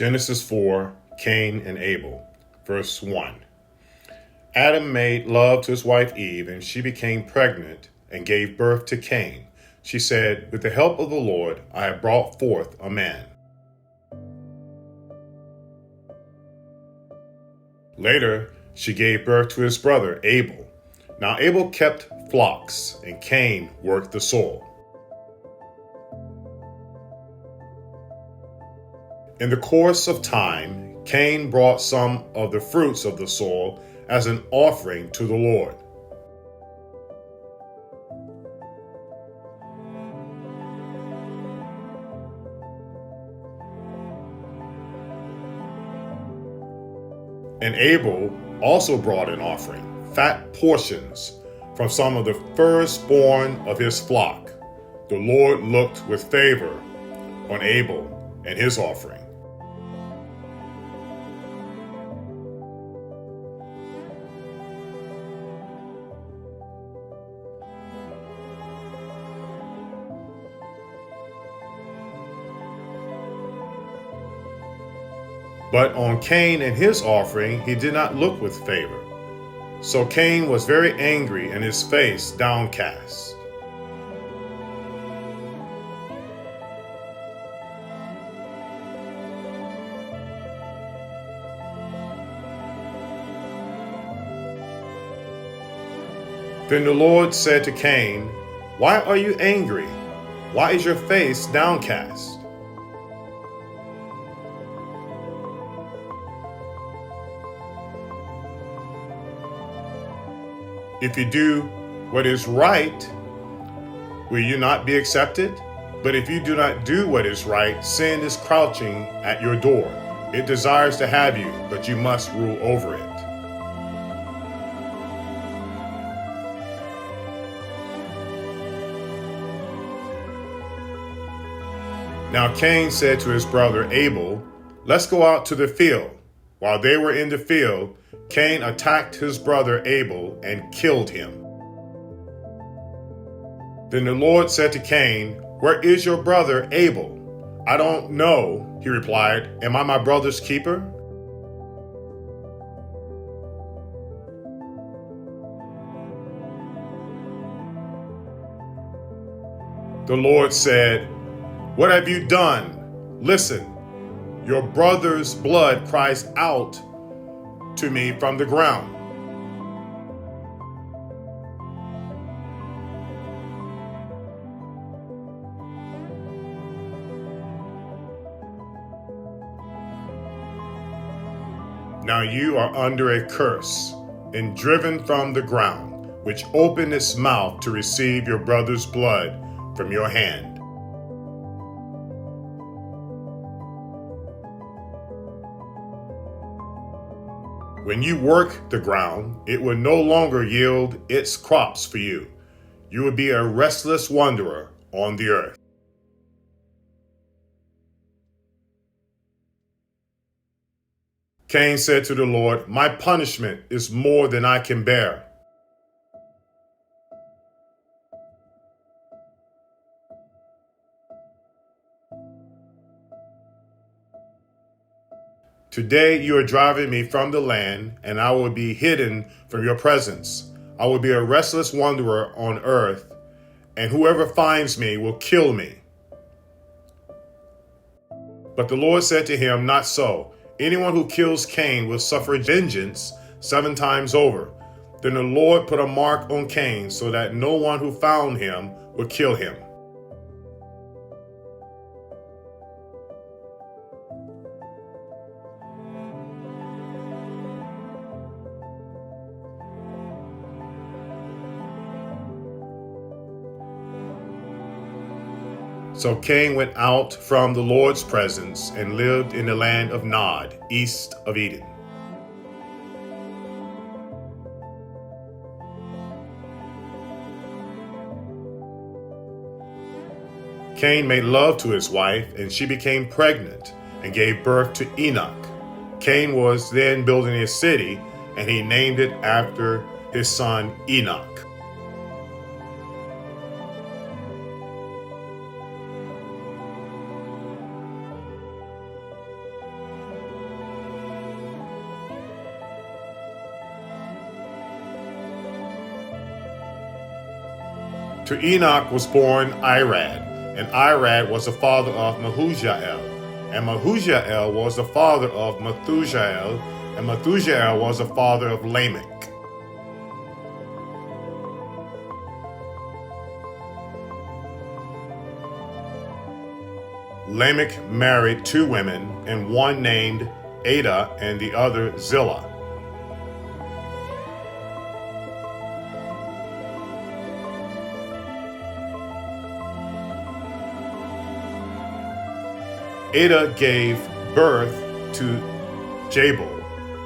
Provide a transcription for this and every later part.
Genesis 4, Cain and Abel. Verse 1. Adam made love to his wife Eve, and she became pregnant and gave birth to Cain. She said, "With the help of the Lord, I have brought forth a man." Later, she gave birth to his brother Abel. Now Abel kept flocks, and Cain worked the soil. In the course of time, Cain brought some of the fruits of the soil as an offering to the Lord. And Abel also brought an offering, fat portions from some of the firstborn of his flock. The Lord looked with favor on Abel and his offering. But on Cain and his offering, he did not look with favor. So Cain was very angry and his face downcast. Then the Lord said to Cain, "Why are you angry? Why is your face downcast?" If you do what is right, will you not be accepted? But if you do not do what is right, sin is crouching at your door. It desires to have you, but you must rule over it. Now Cain said to his brother Abel, "Let's go out to the field." While they were in the field, Cain attacked his brother Abel and killed him. Then the Lord said to Cain, "Where is your brother Abel?" "I don't know," he replied. "Am I my brother's keeper?" The Lord said, "What have you done? Listen, your brother's blood cries out to me from the ground." Now you are under a curse and driven from the ground, which opened its mouth to receive your brother's blood from your hand. When you work the ground, it will no longer yield its crops for you. You will be a restless wanderer on the earth. Cain said to the Lord, "My punishment is more than I can bear. Today you are driving me from the land, and I will be hidden from your presence. I will be a restless wanderer on earth, and whoever finds me will kill me." But the Lord said to him, "Not so. Anyone who kills Cain will suffer vengeance 7 times over." Then the Lord put a mark on Cain so that no one who found him would kill him. So Cain went out from the Lord's presence and lived in the land of Nod, east of Eden. Cain made love to his wife, and she became pregnant and gave birth to Enoch. Cain was then building a city, and he named it after his son Enoch. To Enoch was born Irad, and Irad was the father of Mehujael, and Mehujael was the father of Methujael, and Methujael was the father of Lamech. Lamech married two women, and one named Ada and the other Zillah. Ada gave birth to Jabal.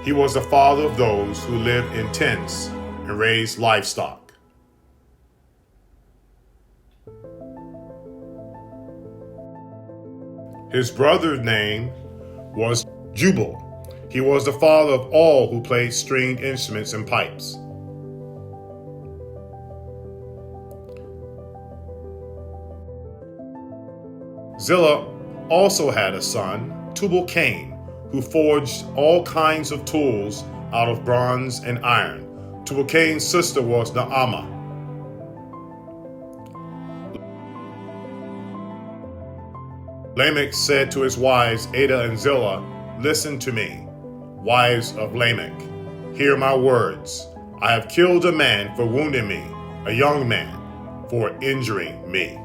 He was the father of those who lived in tents and raised livestock. His brother's name was Jubal. He was the father of all who played stringed instruments and pipes. Zillah also had a son, Tubal-Cain, who forged all kinds of tools out of bronze and iron. Tubal-Cain's sister was Naamah. Lamech said to his wives Ada and Zillah, "Listen to me, wives of Lamech. Hear my words. I have killed a man for wounding me, a young man for injuring me."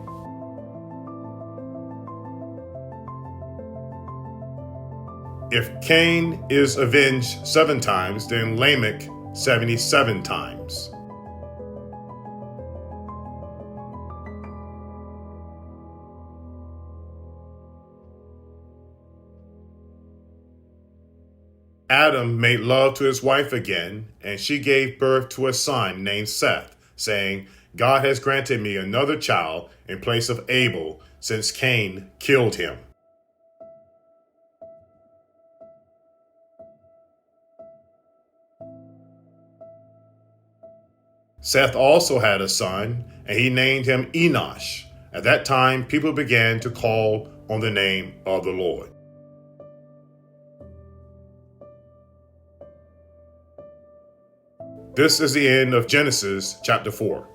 If Cain is avenged 7 times, then Lamech 77 times. Adam made love to his wife again, and she gave birth to a son named Seth, saying, "God has granted me another child in place of Abel, since Cain killed him." Seth also had a son, and he named him Enosh. At that time, people began to call on the name of the Lord. This is the end of Genesis chapter 4.